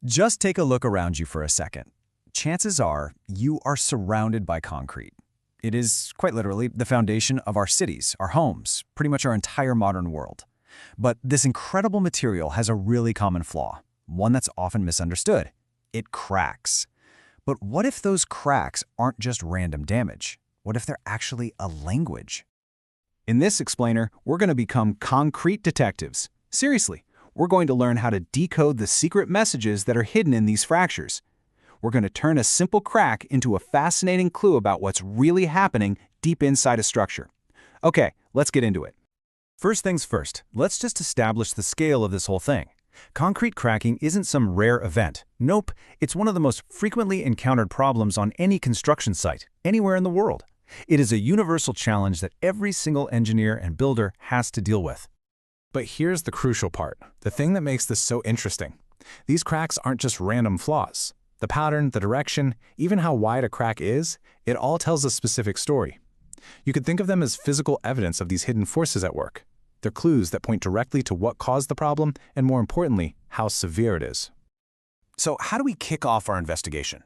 Just take a look around you for a second. Chances are you are surrounded by concrete. It is, quite literally, the foundation of our cities, our homes, pretty much our entire modern world. But this incredible material has a really common flaw, one that's often misunderstood. It cracks. But what if those cracks aren't just random damage? What if they're actually a language? In this explainer, we're going to become concrete detectives. Seriously, we're going to learn how to decode the secret messages that are hidden in these fractures. We're going to turn a simple crack into a fascinating clue about what's really happening deep inside a structure. Okay, let's get into it. First things first, let's just establish the scale of this whole thing. Concrete cracking isn't some rare event. Nope, it's one of the most frequently encountered problems on any construction site, anywhere in the world. It is a universal challenge that every single engineer and builder has to deal with. But here's the crucial part, the thing that makes this so interesting. These cracks aren't just random flaws. The pattern, the direction, even how wide a crack is, it all tells a specific story. You could think of them as physical evidence of these hidden forces at work. They're clues that point directly to what caused the problem and, more importantly, how severe it is. So how do we kick off our investigation?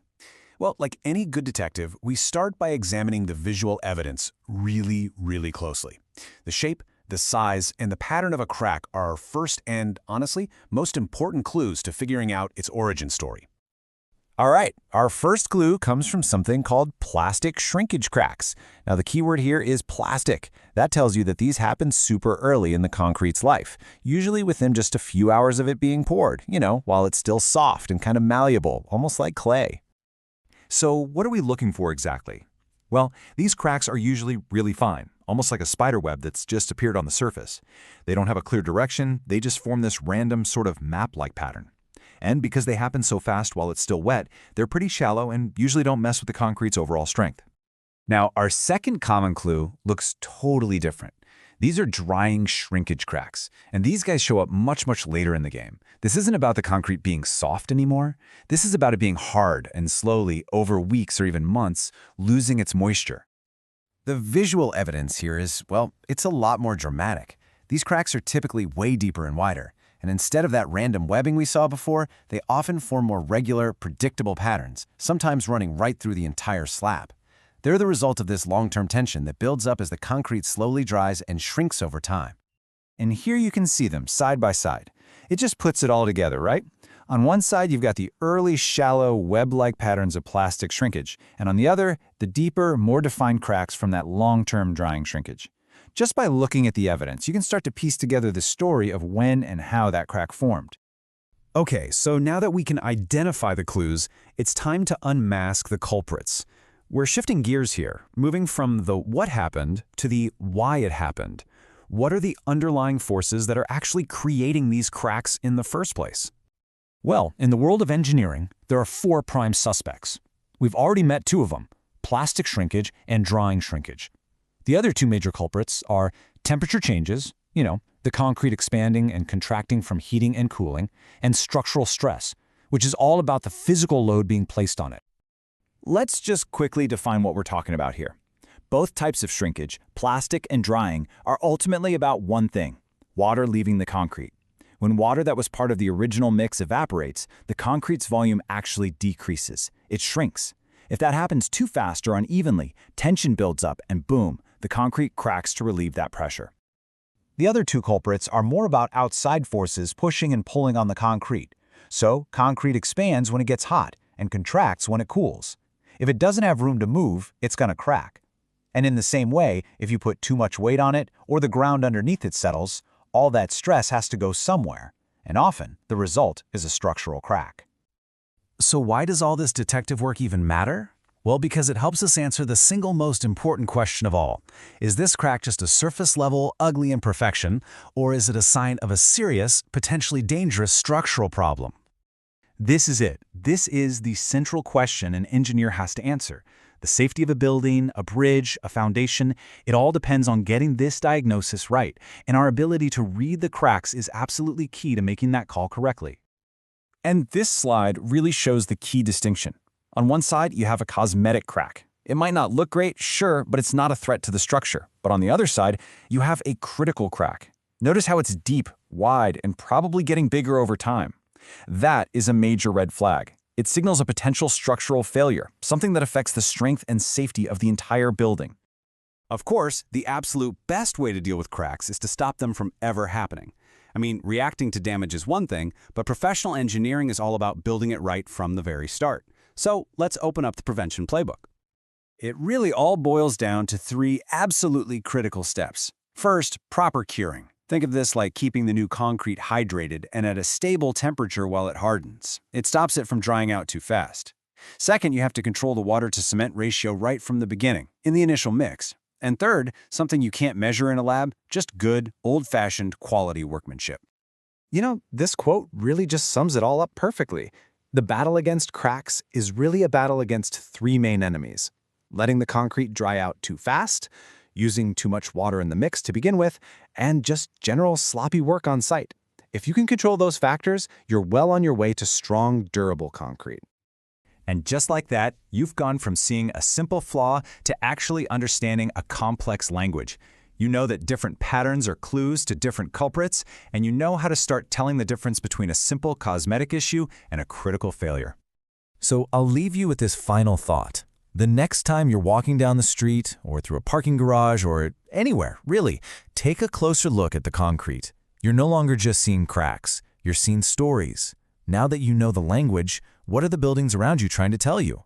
Well, like any good detective, we start by examining the visual evidence really closely. The shape, the size, and the pattern of a crack are our first and, honestly, most important clues to figuring out its origin story. All right, our first clue comes from something called plastic shrinkage cracks. Now, the key word here is plastic. That tells you that these happen super early in the concrete's life, usually within just a few hours of it being poured, while it's still soft and kind of malleable, almost like clay. So what are we looking for exactly? Well, these cracks are usually really fine, almost like a spider web that's just appeared on the surface. They don't have a clear direction, they just form this random sort of map-like pattern. And because they happen so fast while it's still wet, they're pretty shallow and usually don't mess with the concrete's overall strength. Now, our second common clue looks totally different. These are drying shrinkage cracks, and these guys show up much later in the game. This isn't about the concrete being soft anymore. This is about it being hard and slowly, over weeks or even months, losing its moisture. The visual evidence here is, well, it's a lot more dramatic. These cracks are typically way deeper and wider. And instead of that random webbing we saw before, they often form more regular, predictable patterns, sometimes running right through the entire slab. They're the result of this long-term tension that builds up as the concrete slowly dries and shrinks over time. And here you can see them side by side. It just puts it all together, right? On one side, you've got the early, shallow, web-like patterns of plastic shrinkage, and on the other, the deeper, more defined cracks from that long-term drying shrinkage. Just by looking at the evidence, you can start to piece together the story of when and how that crack formed. Okay, so now that we can identify the clues, it's time to unmask the culprits. We're shifting gears here, moving from the what happened to the why it happened. What are the underlying forces that are actually creating these cracks in the first place? Well, in the world of engineering, there are four prime suspects. We've already met two of them, plastic shrinkage and drying shrinkage. The other two major culprits are temperature changes, the concrete expanding and contracting from heating and cooling, and structural stress, which is all about the physical load being placed on it. Let's just quickly define what we're talking about here. Both types of shrinkage, plastic and drying, are ultimately about one thing: water leaving the concrete. When water that was part of the original mix evaporates, the concrete's volume actually decreases. It shrinks. If that happens too fast or unevenly, tension builds up and boom, the concrete cracks to relieve that pressure. The other two culprits are more about outside forces pushing and pulling on the concrete. So, concrete expands when it gets hot and contracts when it cools. If it doesn't have room to move, it's going to crack. And in the same way, if you put too much weight on it or the ground underneath it settles, all that stress has to go somewhere, and often the result is a structural crack. So why does all this detective work even matter? Well, because it helps us answer the single most important question of all. Is this crack just a surface-level, ugly imperfection, or is it a sign of a serious, potentially dangerous structural problem? This is it. This is the central question an engineer has to answer. The safety of a building, a bridge, a foundation, it all depends on getting this diagnosis right, and our ability to read the cracks is absolutely key to making that call correctly. And this slide really shows the key distinction. On one side, you have a cosmetic crack. It might not look great, sure, but it's not a threat to the structure. But on the other side, you have a critical crack. Notice how it's deep, wide, and probably getting bigger over time. That is a major red flag. It signals a potential structural failure, something that affects the strength and safety of the entire building. Of course, the absolute best way to deal with cracks is to stop them from ever happening. I mean, reacting to damage is one thing, but professional engineering is all about building it right from the very start. So let's open up the prevention playbook. It really all boils down to 3 absolutely critical steps. First, proper curing. Think of this like keeping the new concrete hydrated and at a stable temperature while it hardens. It stops it from drying out too fast. Second, you have to control the water-to-cement ratio right from the beginning, in the initial mix. And third, something you can't measure in a lab, just good, old-fashioned quality workmanship. You know, this quote really just sums it all up perfectly. The battle against cracks is really a battle against 3 main enemies: letting the concrete dry out too fast, using too much water in the mix to begin with, and just general sloppy work on site. If you can control those factors, you're well on your way to strong, durable concrete. And just like that, you've gone from seeing a simple flaw to actually understanding a complex language. You know that different patterns are clues to different culprits, and you know how to start telling the difference between a simple cosmetic issue and a critical failure. So I'll leave you with this final thought. The next time you're walking down the street, or through a parking garage, or anywhere, really, take a closer look at the concrete. You're no longer just seeing cracks, you're seeing stories. Now that you know the language, what are the buildings around you trying to tell you?